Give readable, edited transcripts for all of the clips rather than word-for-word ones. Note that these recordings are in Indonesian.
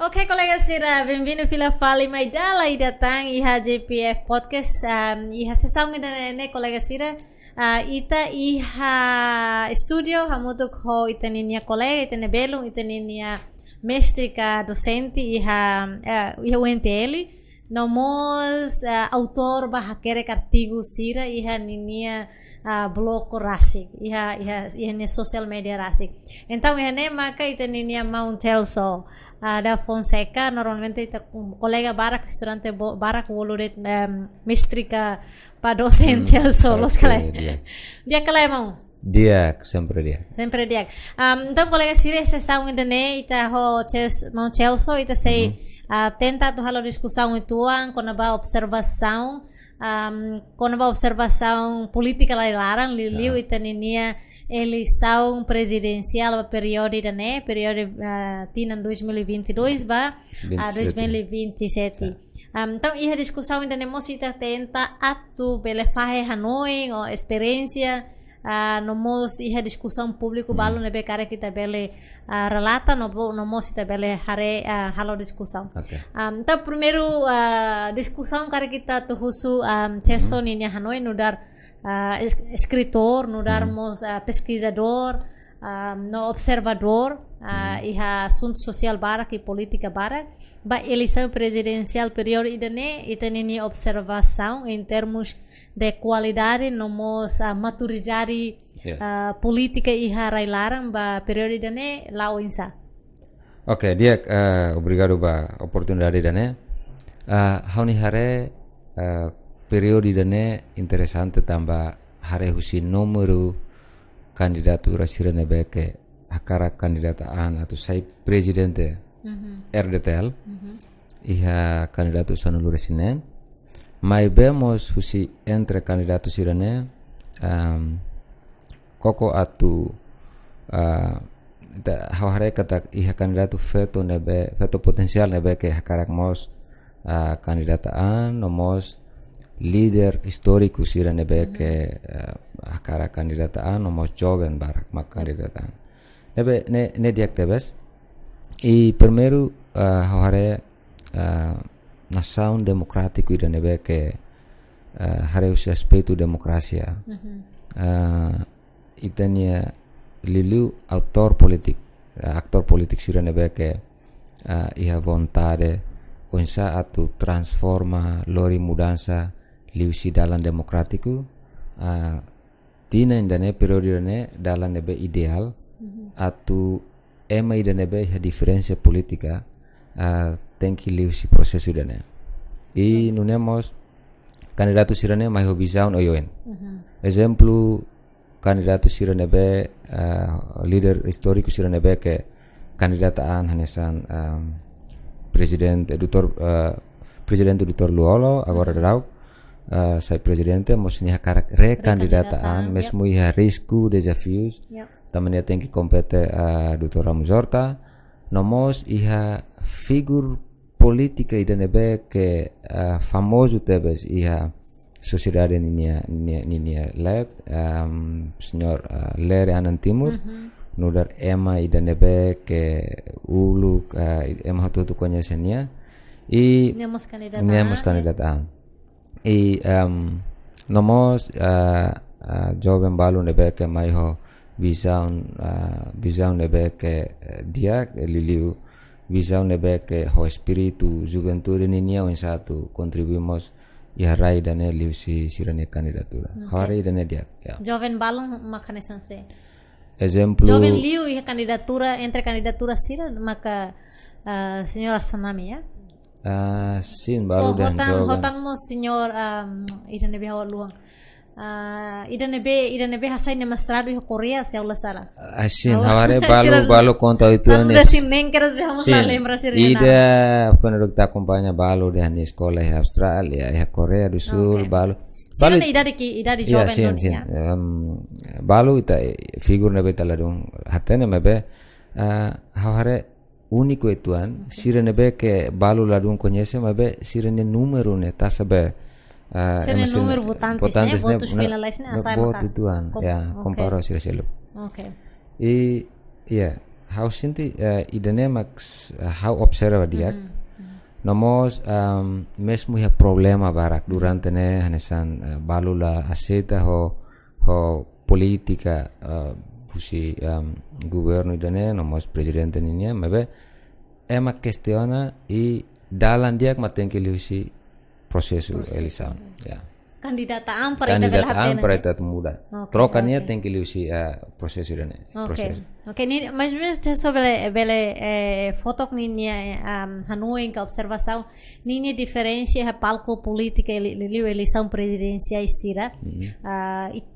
Ok, colega Sira, bem-vindo pela Fala Maidala e datang iha JPF Podcast. Iha sessão ne colega Sira. Ita iha studio hamutuk ho ita ninia colega ita ne belum ita ninia mestrika docente iha UNTL. Nomos autor bahakere artigo Sira iha ninia blog rasik iha ne social media rasik. Então iha ne maka ita ninia Mount Telso da Fonseca normalmente ita colega barak estudante barak voluret mestrika pa docente Telso los kala. Dia kala mau. Dia sempre dia. Sempre dia. Então colega Sira sessão indene ita ho Mount Telso ita sei tenta tu halo discussão ituan quando ba observação política lá larang liu itaninia eleição presidencial período tinan 2022 ba 2027. Então iha discussão ainda nemos ita tenta atu belefahe Hanoi ou experiência nomos iha discussão público balu nebe kare kita bele relata nomos ita bele hare halo discussão. Então primeiro discussão kare kita tuhusu ceso ninya Hanoi nudar escritor nudarmos pesquisador no observador iha assunto social barak e política barak ba eleição presidencial período idane observação em termos de qualidade nomos maturidade política iha railaran ba período idane lao insa. Ok, dia obrigado ba oportunidade idane hauni hare período idane interessante tamba hare husin número candidatura sirene beke hakara kandidataan atau sai presidente RDTL iha candidato sanulu resinen mai bemos husi entre candidato sirene koko atu haware kata iha candidato veto potensial nebe ke hakarak mos kandidataan nomos leader historiku sirene beke hakara kandidataan nomos joven barak mak kandidataan nebe ne diaktebes e primeiro haware nação democrático ida nebe ke hare usi aspecto demokrasia itania lilu aktor politik sira nebe ke iha vontade onsa atu transforma lori mudança liusi dalam demokratiku tina indane periode ne dalam nebe ideal atu ema idanebe ha diferença politika tenki liusi prosesu idane e nunemos candidato sirane mai hobizaun oyoen exemplo candidato siranebe leader historiku siranebe ke kandidataan hanesan presidente Duttor Luolo agora darau sai presidente mosni hakarak rekandidataan mesmo iha risku desafios tamania tenki kompete Duttor Ramos Horta nomos iha figur politika idanebe ke famoso tebes iha sociedade ninia led senhor Lere Anan Timur nudar ema idanebe ke uluk ema hatu konyesenia e nemos kandidataan e nomos joven balu nebe ke maiho visão nebe ke dia liliu visão nebe ke ho espiritu juventude ninia en satu contribuimos ya rai dane liu si sirane candidatura hari dane dia joven balung makane sanse exemplo joven liu iha candidatura entre candidatura sira maka senhor Sanami ya sin balu dan joven hotan mo senhor idane be luang idane hasai ne mestrado iha Korea se aula sala asin haware balu conta itu ane sin nengkeras vamos la lembra sira ida penduduk ta kompanya balu dan sekolah Australia ya Korea do Sul balu Balu idadi joven balu ita figur nebe taladung hatene mebe haware único ituan sirene be ke balu ladung konyese mebe sirene numero ne tasabe sirene numero votantes ne votos finalisne asai makas ituan ya comparo sira selu okay e ya how sinti idane max how observa diak nomos mesmo ya problema barak durante ne hanesan balula aceta ho politica pusi governo idane nomos presidente ninia mabe ema questiona i dalan diak matenki liusi prosesu elisau ya Kandidataan kandidataan para itu muda. Okay, Trokannya tengki liusi proses itu nih. Proses. Oke, ni mas sobre foto ni Hanoi que observação ni diferença a palco política eleição presidencial estira.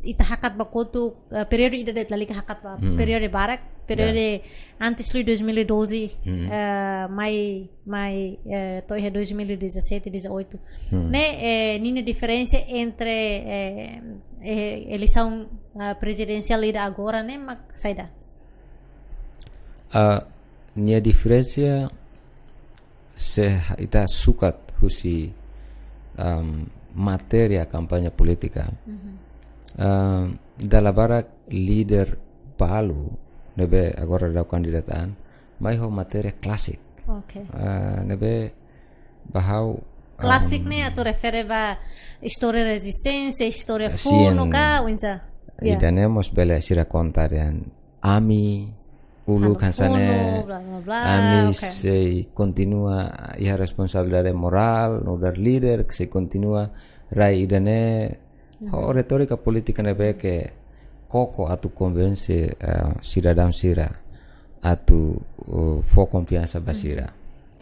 Ita hakat bakotu período ida det lali hakat ba período barak período antes de 2012 mai to 2017 18 né ni diferença entre eleição presidencial ida agora né mak saida nia diferença se ita sukat husi materia kampanye politika dalam barak leader balu nebe agora da kandidataan mai ho materia klasik nebe bahau klasik ne atau refere ba história resistência história funo ka winsa idanemos bela sira contar yan ami ulu kansane ami se continua ia responsabilidade moral no dar líder que se continua rai idane ho retorika politika nebe que koko atu convence cidadão sira atu fo confiança basira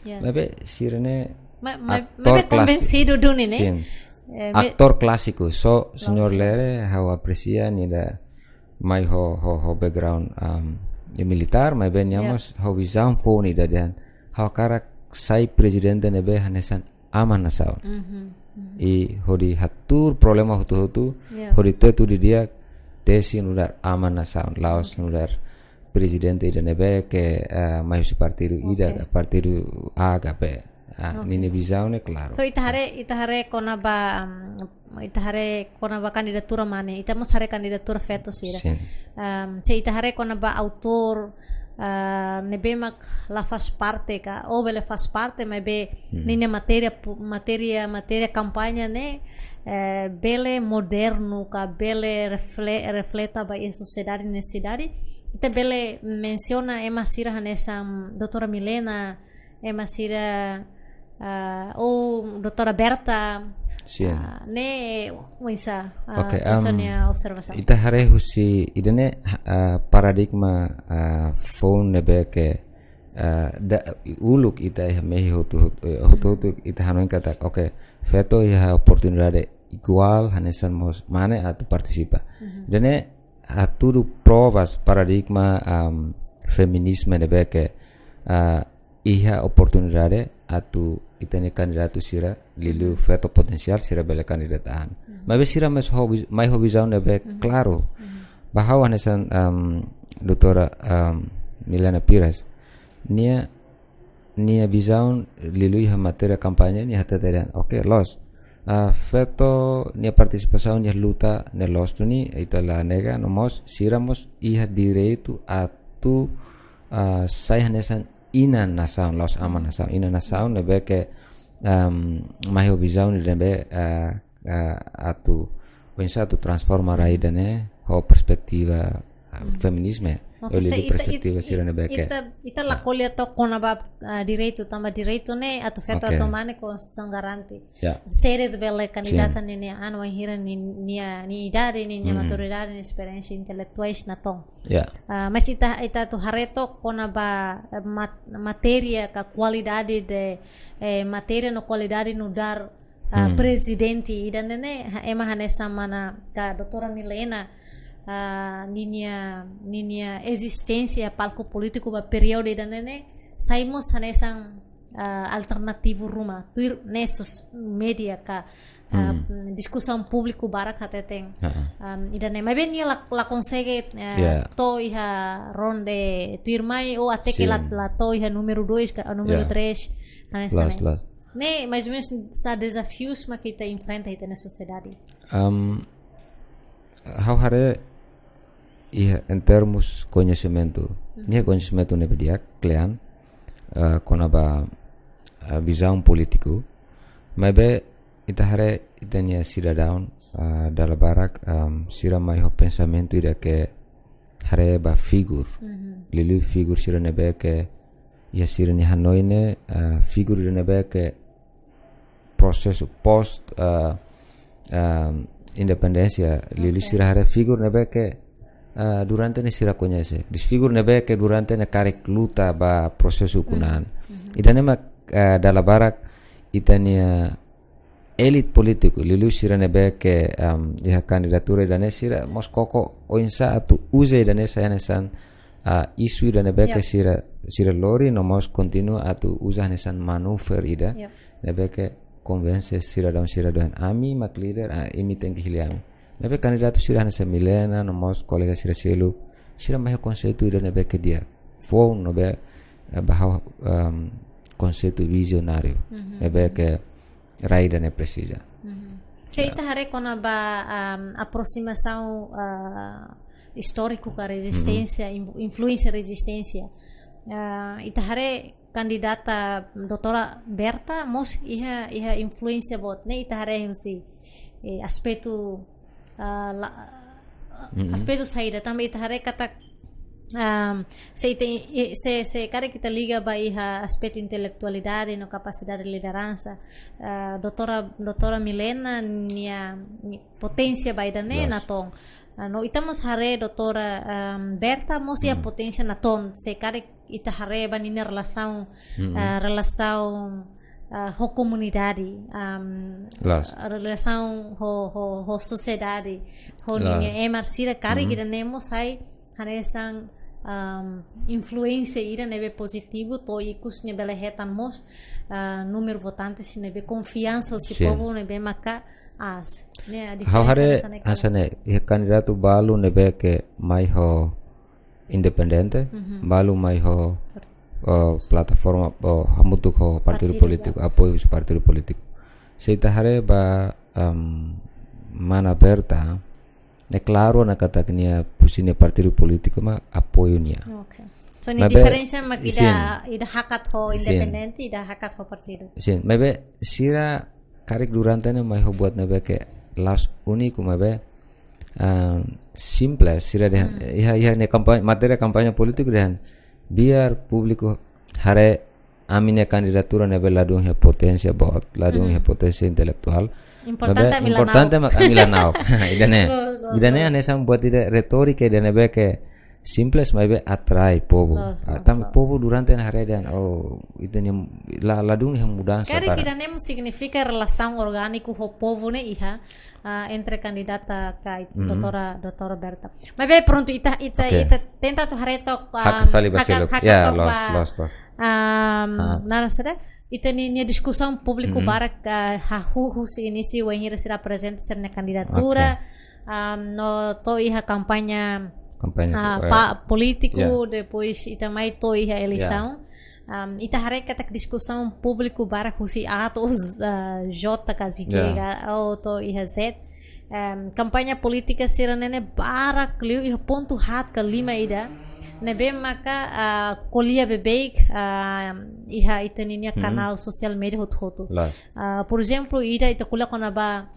nebe sirene actor convencido duni ne actor clásico so senhor lere how aprecia ni da mai ho background militar mai benhamos ho visão fone da dan how karak sai presidente nebe hanesan aman nasau i hodi hatur problema hutu hodi tetu di dia tesi nudar aman nasau laos nudar presidente da nebe que mai su partido ida partido AKP nini visão ne claro so itahare kona ba candidatura mane itamos hare candidatura feto sira se itahare kona ba autor nebe mak la faz parte ka o bele faz parte maybe nini materia campaña ne bele moderno ka bele refleta ba a sociedade necessidade ita bele menciona ema sira hanesa doutora Milena ema sira ou doutora Berta ne winsa sonia observação ita hare husi idane paradigma phone nebe ke da uluk ita mehi hutu ita hanon kata okay feto ya oportunidade igual hanesan mos mane atu participa dene aturu provas paradigma feminisme nebe ke iha oportunidade atu itane candidato sira lilu feto potensial sira bela kandidataan mabe sira mai ho visão nebe claro bahwa hanesan doutora Milena Pires nia visão lilu iha materia kampanye ni hata teran okay los feto nia participação nia luta ne los tuni ita la nega nomos siramos iha direito atu sai hanesan ina nasaun los aman nasaun ina nasaun nebe ke mai ho visão nebe atu pensa tu transforma raidane ho perspektiva feminisme eu lido perspektiva sira nebe ke ita la colia to konaba direito tamba direito ne atu feto automane constituição garante sede de bela candidata ne ano hira ni idade ni maturidade ni experiência intelectuais na tom mas ita tu hareto konaba materia ka qualidade de materia no qualidade no dar presidente dan ne ema hanesa mana ka doutora Milena ninia existência palco político ba período dan ne saímos hanesan alternativo ruma tuir nessos media ka discussão público barak hateteng idane mas bem la consegue to iha ronde tuir mai ou até que la to iha número 2 ka número 3 hanesan ne mais ou menos sa desafios ma kita enfrenta ita na sociedade how hare em termos conhecimento, conhecimento nebe dia klean konaba visão político, mas be itahare itania cidadão dalam barak sira mai ho pensamento ida que hare ba figur lilu figur sira nebe que ia sira ni hanoine figur ida nebe que processo post independência lilu sira hare figur nebe que durante ne sira conhece disfigur nebe que durante ne karek luta ba processo kunan ida nema dalam barak itania elit politiku lilu sira nebe que ia candidatura dane sira mos koko o insa atu use dane saya nesan isu dane nebe que sira lori no mos continua atu usa nesan manuver ida nebe que convence sira dan ami mak leader imi tengi hiliami nebe candidato sira nesa milena no mos kolega sira selu sira mai conceito ida nebe que dia phone no be bahwa conceito visionário nebe que Raida ne precisa. Se itahare kona ba aproximação histórico com a resistência, influência resistência. Itahare candidata doutora Berta mos iha influência bot ne itahare husi aspecto aspecto saída também itahare kata se cara kita liga baiha aspecto intelectualidade no capacidade de liderança doutora Milena nia potência baida ne na tom no itamos hare doutora Berta mosia potência na tom se cara ita hare banina relação ho comunidade relação ho sociedade ho ninha emarsira cara kita nemos hai hanesan influência ira nebe positivo to ikus nebe lehetan mos número votantes nebe confiança se povo nebe maka as ne a diferença hasane ia candidato balu nebe que mai ho independente balu mai ho plataforma hamutu ho partido político apoio partido político se tahare ba mana aberta é claro na categoria pusine partido político ma apoio nia. Okay. So ni diferença ma ida hakat ho independente ida hakat ho partido. Sim, mebe sira karek durante ne mai ho buat nebe que las único mebe simples sira de iha ne kampanye materi kampanye politik dan biar público hare amine candidatura nebe ladung ya potensia bot ladung ya potensia intelektual. Importante mak Milanao. Idane anesam buat ide retorika idane be que simples maybe atrai povo. Tam povo durante na redan idane ladung yang mudança. Kare idane significa relação orgânico ho povo ne iha entre candidata kai doutora Berta. Mas be pronto ita tenta tu haretok hak fali bacelok. Ya, los. Nara sada ita ni discussão público barak hahu se inicio em ir será presente ser na candidatura no to iha campanha político depois ita mai to iha eleição ita hareka tak discussão público barak husi atos j kazigega ou to iha z campanha política será nene barak liu iha ponto hat ka lima ida nebe maka kolia bebek iha itaninia canal social media hoto por exemplo ida ita kulia kona ba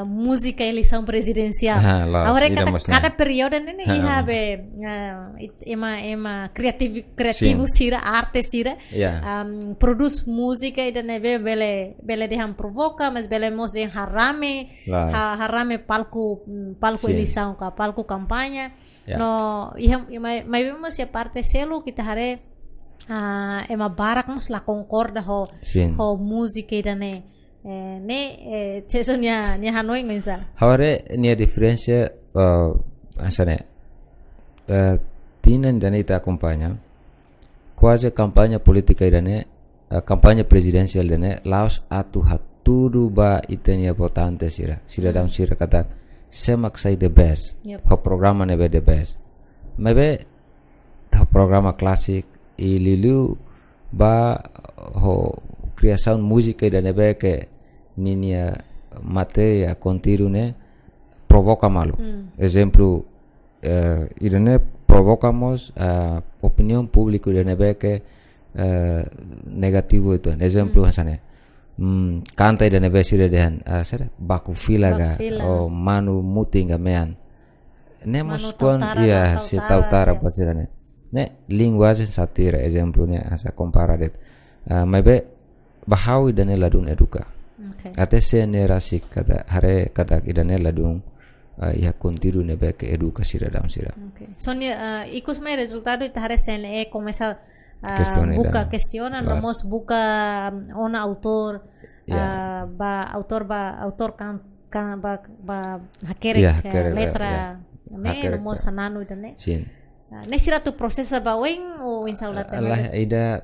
música eleição presidencial agora cada período nene iha be ema criativo sira arte sira produz música ida nebe bele deham provoca mas bele mos de harame palco eleição ka palco campanha no mai vemos ya parte selo kita hare ema barak mos la concorda ho música idane cesonya nya hanoi mensa haware nia diferença asane tienen dane ita campaña quase campaña política idane campaña presidencial dane laos atu hatudu ba itenia votante sira daun sira kata semak say the best ho programa nebe the best mebe ho programa klasik ililu ba ho criação música da nebe que ninia materia continua provoca malo exemplo idane provocamos opinión pública idane beke negativo itu ejemplo hasane kanta idane be sire dehan sere baku filaga o manu mutinga mean nemos kon iya si tautara pasirane ne linguagem satira ejemplo ne asa comparadet maybe bahau idane ladun eduka ate senera sik kata hare kata idane ladun ya contiru ne be ke edukasi dalam sira sonia ikus mai resultado ita hare CNE começa buka questiona nomos buka ona autor autor kan ba hakerek letra ne nomos hananu itane ne sira tu procesa ba weng o insaulate Allah ida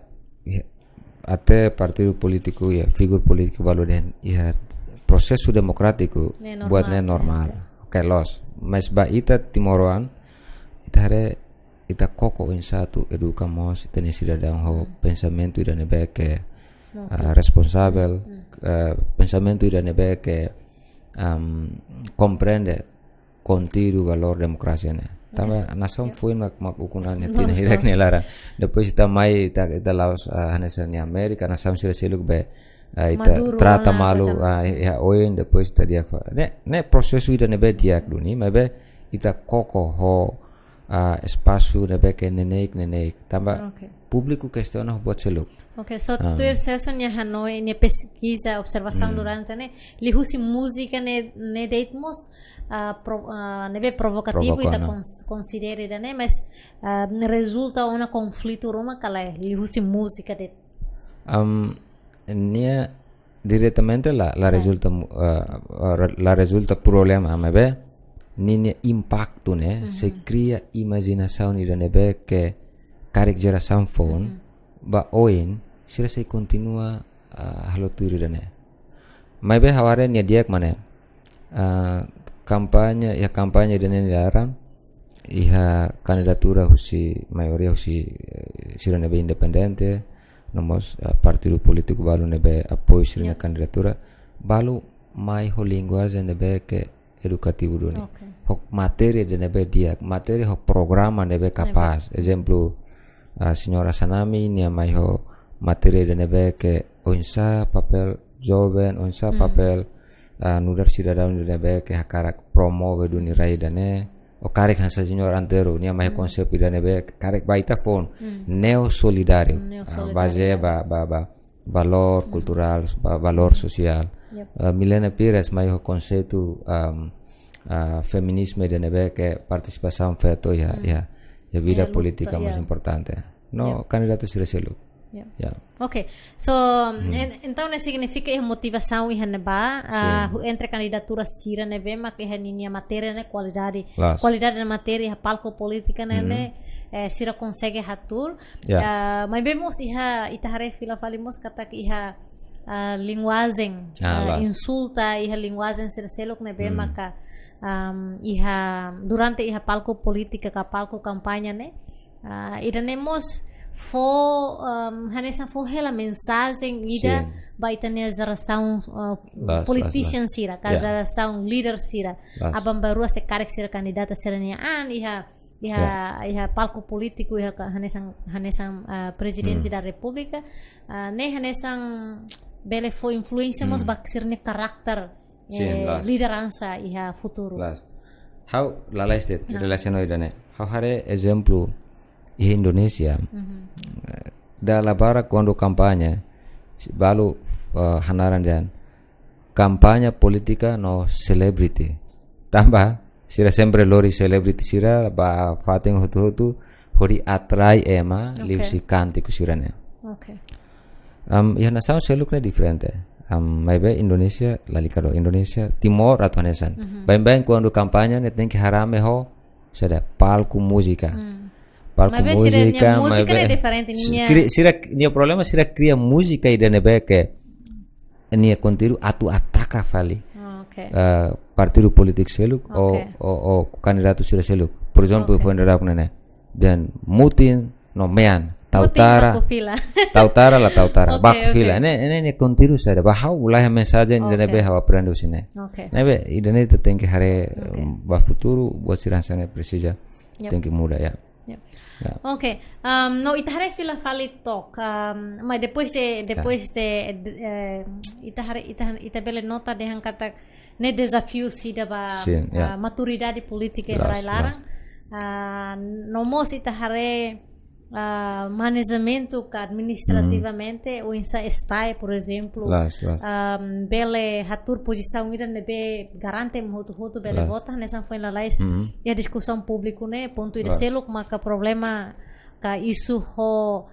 ate partido político ya figur político valuden ya prosesu demokratiku buatnya normal los mas ba ita timoroan ita hare ita koko in satu educamos teni cidadão ho pensamento ida nebe que responsável pensamento ida nebe que compreende contigo valor democracia ne tama nação foi mak ukunan tini hirek ne lara depois ita mai ita laos hanesa ni Amerika nação sira seluk be ita trata malu ya oin depois ita dia ne prosesu ida nebe diak duni mabe ita koko ho espaço nebe ke nenek tamba público questiona buat seluk so tu excesso nya Hanoi ne pesquisa observação durante ne lihusi música ne deitmos nebe provocativo ita considere da ne mas resulta una conflito roma kala lihusi música de nia direttamente la resulta problema mabe ni impacto ne se cria imaginação ida nebe que karek geração phone ba oin sira se continua halo turi dane mabe haware nia diak mane kampanye dane dilarang iha candidatura husi mayoria husi sira nebe independente nomos partido político balu nebe apoio sira candidatura balu mai ho linguagem nebe que educativo doni hok materi de nebe diak materi hok programa nebe capaz exemplo senhora Sanami nia mai ho materi de nebe que onsa papel jovem onsa papel nudar cidadão de nebe que hakarak promove duni rai dane o karek hansa senhor antero nia mai konsep de nebe karek baita phone neo solidario base ba valor cultural valor social Milena Pires mai ho conceito feminismo de nebe que participação feito ya vida política mais importante candidato sira selu ok so então ne significa a motivação e haneba entre candidatura sira nebe mak e haninia matéria ne qualidade da matéria a palco política ne sira consegue hatur mas vemos iha itahare fila falimos kata que iha linguagem insulta iha linguagem sira selok nebe maka durante iha palco política ka palco campanha ne idanemos hanesa hela mensagem ida baitania geração politician sira ka geração leader sira abambarua se karek sira kandidata sira nia iha palco político iha hanesang presidente da república ne hanesang bele fo influência mos baksirne karakter liderança iha futuro how lalais det relaciono idane how hare exemplo di Indonesia da labara quando campanya balu hanaran dan kampanya politika no celebrity tambah sira sempre lori celebrity sira ba fating hutu hori atrai ema liusi kanti kusirane ya nasau seluknya differente maybe Indonesia lalikado Indonesia Timor atau hanesan bain quando kampanya net que harame ho sada palco música música é diferente nia problema sira cria música e nebe que nia contigo atu ataca fali partido político seluk o candidato sira seluk por exemplo foi nada nene dan mutin no mean Tautara. Tautara la tautara. Baku fila. Okay. Ne continue sada. Bahau ulah mensagem de be hawa prendo sine. Okay. Nebe idane te tenki hare ba futuro buat siransane precisa. Tenki muda ya. Yep. Yeah. Okay. No, itahare fila falitok. Mas depois de itahare nota de hangkatak ne desafio sida ba maturidade política e larang. Nomos itahare manejamento administrativamente ou insa estai, por exemplo, bele hatur posição ira nebe garante hotu bele vota nessa foi lá e a discussão pública né ponto ira seluk maka problema ka isu ho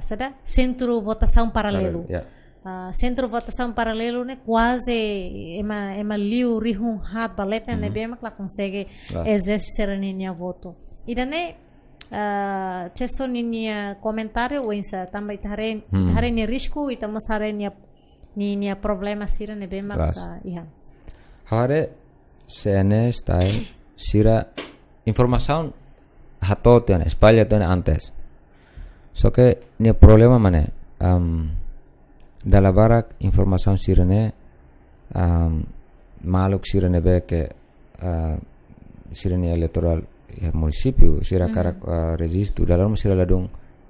sada centro votação paralelo. Centro votação paralelo né quase ema liu rihun hat baleta nebe mak la consegue exercer ninya voto. Ida ne ceso ninya comentário ou insa também tare ni risco e tamo sare ninya problema sira nebe mak ihan. Hare CN style sira informação hatoten espalha ten antes. So que ni problema mane dalla barak informação sirene maluk sirene be que sirene eleitoral ya município sira karak registro dalam sira ladung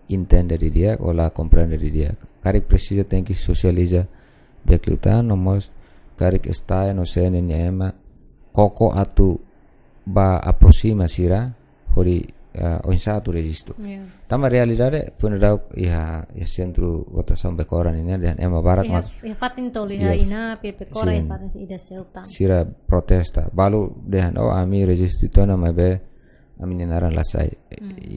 intende di dia ou la comprende di dia karik precisa tem que socializa beklutan nomos karik está no sene niema koko atu ba aproxima sira hori o insatu registro. Tama realidade funerau ya centro votação bekoran ini dan ema barat mak. Ya fatin toli ha ina pekora ya fatin ida seltam. Sira protesta balu dehan ami registro itu nama be ami naran lasai.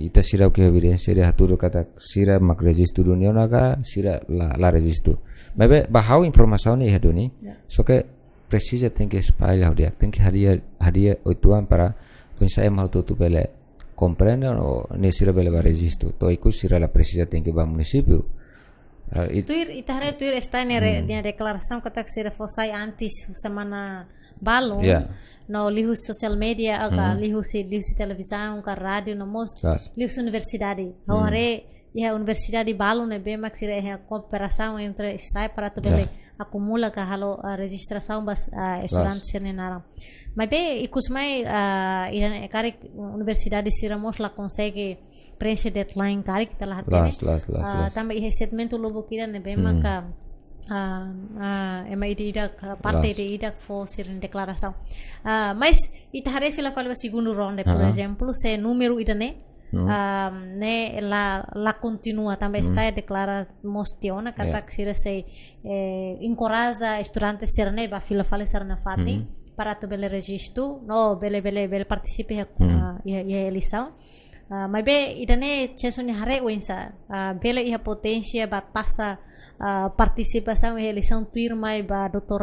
Ita sira ke evidencia de haturo kata sira mak registro dunia naga sira la registro. Mebe bahau informação ni haduni. So que precisa tem que espalhar dia, tem que hadia oituan para pensar mal tu bele comprende o ne sira bele ba registro to iku sira la precisa tem que ba município tuir está na declaração que sira fossai antes semana balon no lihu social media lihu televisão ka rádio no mos lihu universidade hore universidade balon ne be mak sira cooperação entre está para tu bele acumula ka halo registração bas estudantes sirnenaram mas be ikus mai karik universidade siramos la consegue preencher deadline karik kita lah tambah segmento lobo kita ne be maka ema ida parte de ida for sirne declaração mas itahare fila fala segundo ronde por exemplo se número ida ne la continua também está declara mostiona kata sira se encoraja estudantes serne ba fila fala serna fati para tu bele registro no bele participe ya eleição mas be idane chesoni hare wensa bele ia potência ba tasa participação em eleição tuir mai ba Dr.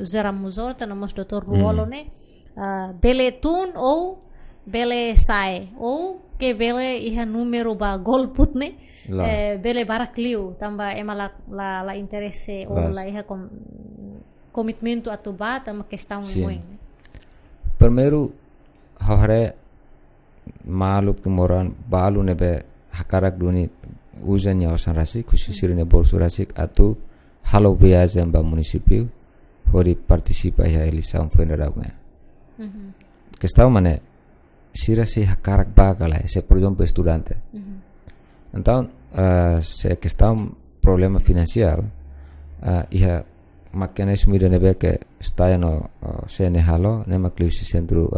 Zeramuzor tanamos Dr. Ruolo ne bele tun ou bele sai ou que bele iha número ba golput ne bele barakliu tamba ema la interesse ou la iha commitmento atuba tamba questão muito primeiro hare maluk timoran balu nebe hakarak duni uzanya osan rasik khususirne bolsu rasik atu halo biasa ba município hori participa ya eleição federal ne questão mane sira se hakarak bagala se por exemplo estudante então se questão problema financeiro iha mecanismo de nebe que está no sene halo ne makliusi centro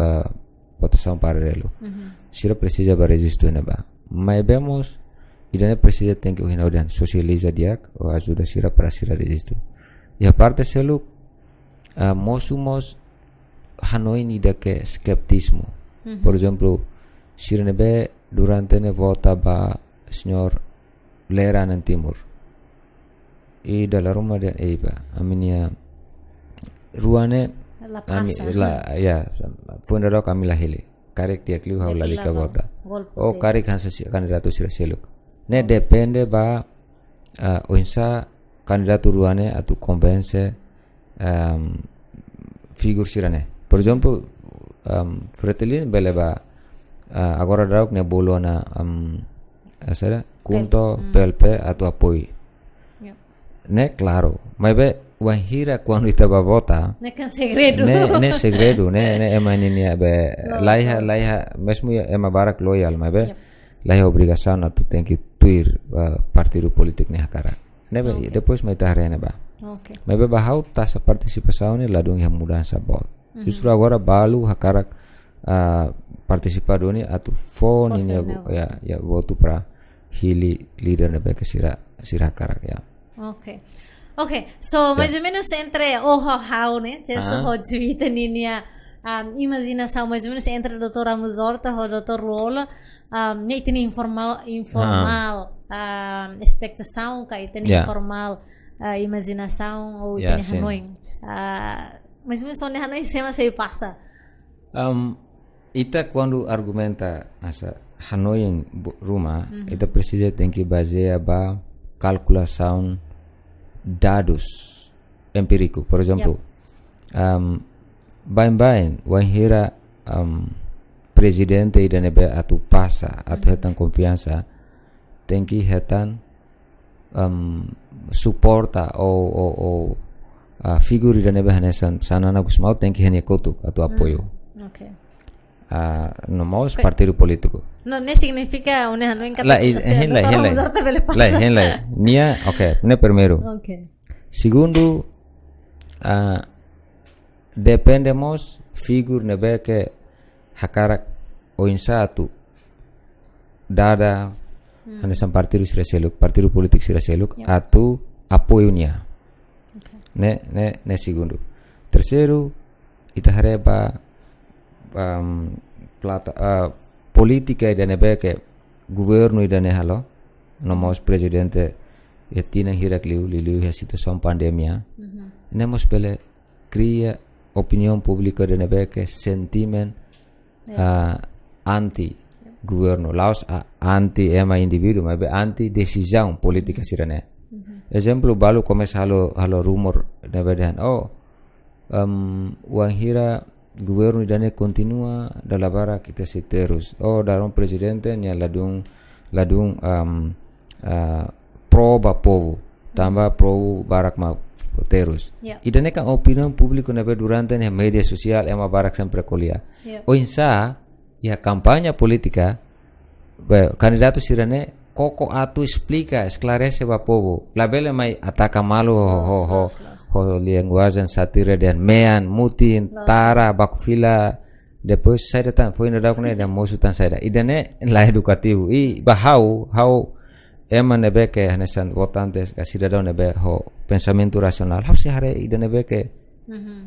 votação paralelo sira precisa ba registro neba mas vemos idane precisa tem que hinaudan socializa diak ou ajuda sira para sira registro e a parte selu mosumos hanoi ni de que skeptismo. Por exemplo, sirnebe durante ne vota ba senhor Leranan Timur. E dalla Roma de Eiba, aminia ruane fundador kami lahili. Karek tiak liu hau lalika vota. O karek hansa kandidato sira seluk. Ne depende ba oinsa kandidato ruane atu convence figur sirane. Por exemplo, Fretilin beleba agora dauk ne bolo na será junto PLP atau apoio. Ne claro, mas wanhira quando estava vota. Ne kan segredo. Ne segredo, ne ema ini be laiha mesmo ema barak loyal, mas laiha obrigação atu tem que tuir partido político ne hakara. Ne depois mai tahrena ba. Okay. Mas bahau tasa participação ne ladung yang mudança bot. Justru agora balu hakarak participado ni atu phone ini ya voto para hili leader ne ke sira karak ya. Okay. So mais ou menos entre how né? Isso o juíta ninia imaginação mais ou menos entre o Dr. Ramos Horta e o Dr. Lola, nem tem informal expectação, que tem informal imaginação ou tem Hanoi. Mas mesmo soalnya Hanoi sama saya passa. Ita quando argumenta asa Hanoi em rumah, ita precisa tem que basear ba calculação dados empírico. Por exemplo, bain wanhira presidente ida nebe atu passa atu hetan confiança tem que hetan suporta o figura ida nebe hanesan sanana gusmau tem que hanya kotu atau apoio. No mau partido político. No significa una no la nia ne primero. Segundo, dependemos figur nebe que hakarak o insatu dada hanesan partido siraseluk partido politik siraseluk atu apoionya. Ne segundo. Terceiro, ita hareba politica ida nebe que governo ida ne halo nomos presidente e tina hirak liu a situação pandemia nemos pele cria opinião pública ida nebe que sentiment anti governo laos anti ema individu mas anti decisão política sirane exemplo balu começa halo rumor nebe dan wanhira governo idane continua dalla bara kita terus dalam presidente nya ladung proba povo tambah pro barak ma terus idane kan opinion público na durante ne media sosial ema barak sempre kuliah insa ya kampanye politika candidato sirane koko atu explica esclarece ba povo la bele mai ataca malo ho linguagem satira dan mean mutin tara bakfila depois saya datang foi na dakune dan mosutan saya idane la edukativo i bahau ema nebe que hanesan votantes ka cidadão nebe ho pensamento racional how se hare idane be que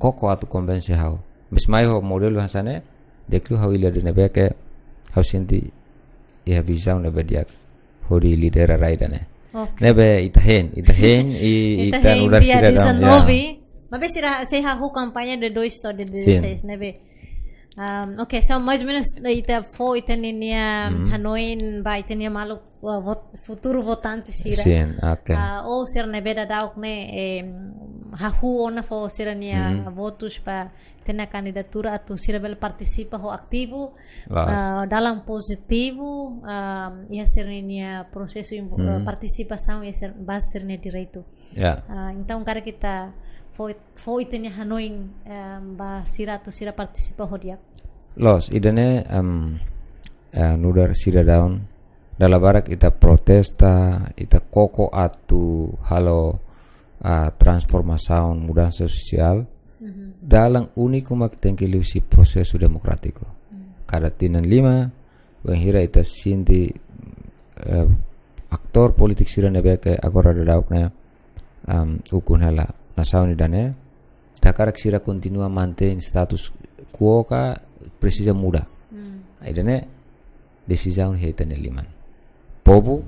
koko atu convence how mesmai ho modelo hasane deklu how ile de nebe que how senti ya visão nebe dia hodi lidera raidane. Nebe itahen udah sira dam. Mabe sira seha hu kampanye de 2016 nebe. So mais ou menos ita fo itania Hanoi ba itania malu futuro votante sira. Sim, ou sira nebe da dauk ne hahu ona fo sira nia votos pa tena candidatura atau sira bel participa ho aktivo dalam positivo ia sernia prosesso participação ia ser base sernia direito. Então cara kita foi tenia Hanoi ba sira atau sira participa ho dia. Los idane nudar sira daun dalla barak ita protesta ita koko atu halo transformação mudança social dalam único mak tem que liusi processo democrático. Cada tinan 5 wanhira ita sinti aktor politik sira nebe que agora da daukna ukun hala nasauni dane takarak sira continua mantém status quo ka precisa muda. Idane decisão heitane 5. Povo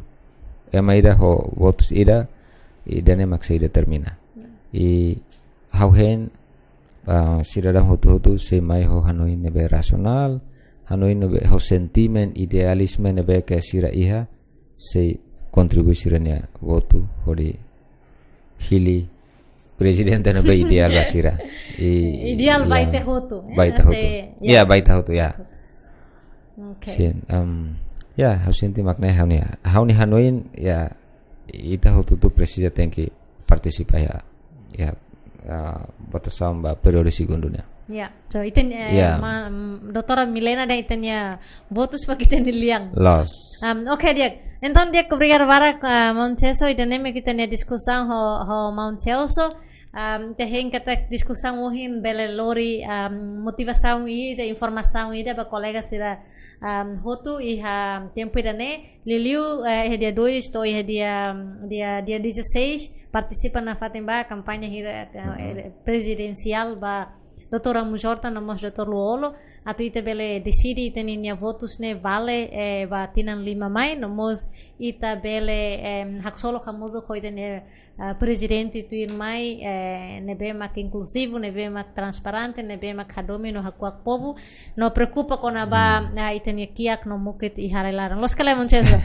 ema ida ho votos ida idane mak se determina. I hauhen cidadão hotu se mai ho Hanoi nebe rasional Hanoi nebe ho sentimen idealisme nebe ke sira iha se kontribusi renia votu hodi hili presidente nebe ideal basira ideal baita hotu ya baita hotu ya sin Ya, hausinti maknanya hauni hanoin ya ita hututu presiden tengki partisipa ya batasan ba periode segundanya. Ya, so iten doutora Milena dan itennya votos para kita niliang. Los. Oke dia. Então dia obrigado para Monteso e tenemos que ter discussão ho Monteso. Tem que ter discussão hoje bela lori motivação e informação e para colegas será hotu e tempo da né Liliu dia 2 to dia 16 participa na Fatimba campanha presidencial ba doutora Mujorta nomos doutor Luolo atu ita bele decidi teninya votos ne vale ba tinan 5 mai nomos ita bele hak solo kamuzo ko itene presidente tu mai nebe mak inclusivo nebe mak transparente nebe mak hadomi no hak povo no preocupa con aba itene kiak no mukit i harelaran los kala monchesa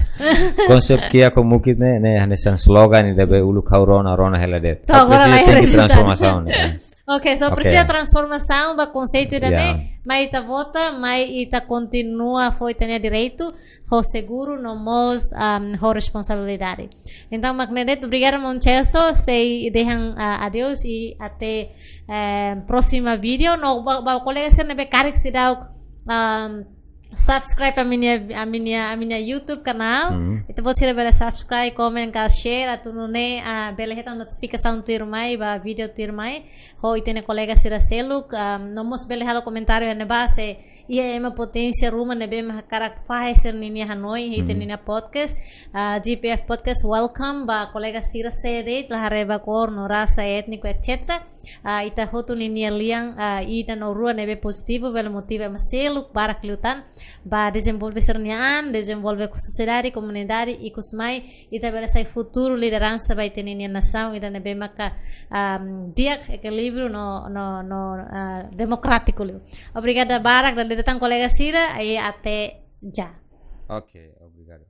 Konsep kiak ko mukit ne hanesan slogan debe ulu kaurona rona heladet transformação ne. Ok, so precisa transformação, ba conceito da né, mas ita vota, mas ita continua foi ter direito, ho seguro, no mos ho responsabilidade. Então, Magnedet, obrigado Moncheso, se deixam adeus e até próxima vídeo. No, ba colega se nebe karek se dá subscribe a minha YouTube canal. Então você vai subscribe, comentar, share, atu nune bela reta notificação tu irmai, ba vídeo tu irmai. Ho itene colega sira seluk, nomos bela halo comentário ne base. Ia ema potência ruma nebe ma karak faheser nini Hanoi itene na podcast. GPF podcast welcome ba colega sira sede la reba corno raça étnico etc. Ita hotu nini liang ita no rua nebe positivo bela motiva ma seluk para klutan ba desenvolver sernian, desenvolver sociedade, comunidade e kusmai ita bela sai futuro liderança vai ter nini nação ita nebe maka dia equilíbrio no democrático. Obrigada Barak dan datang colega Sira e até já. Ok, obrigado.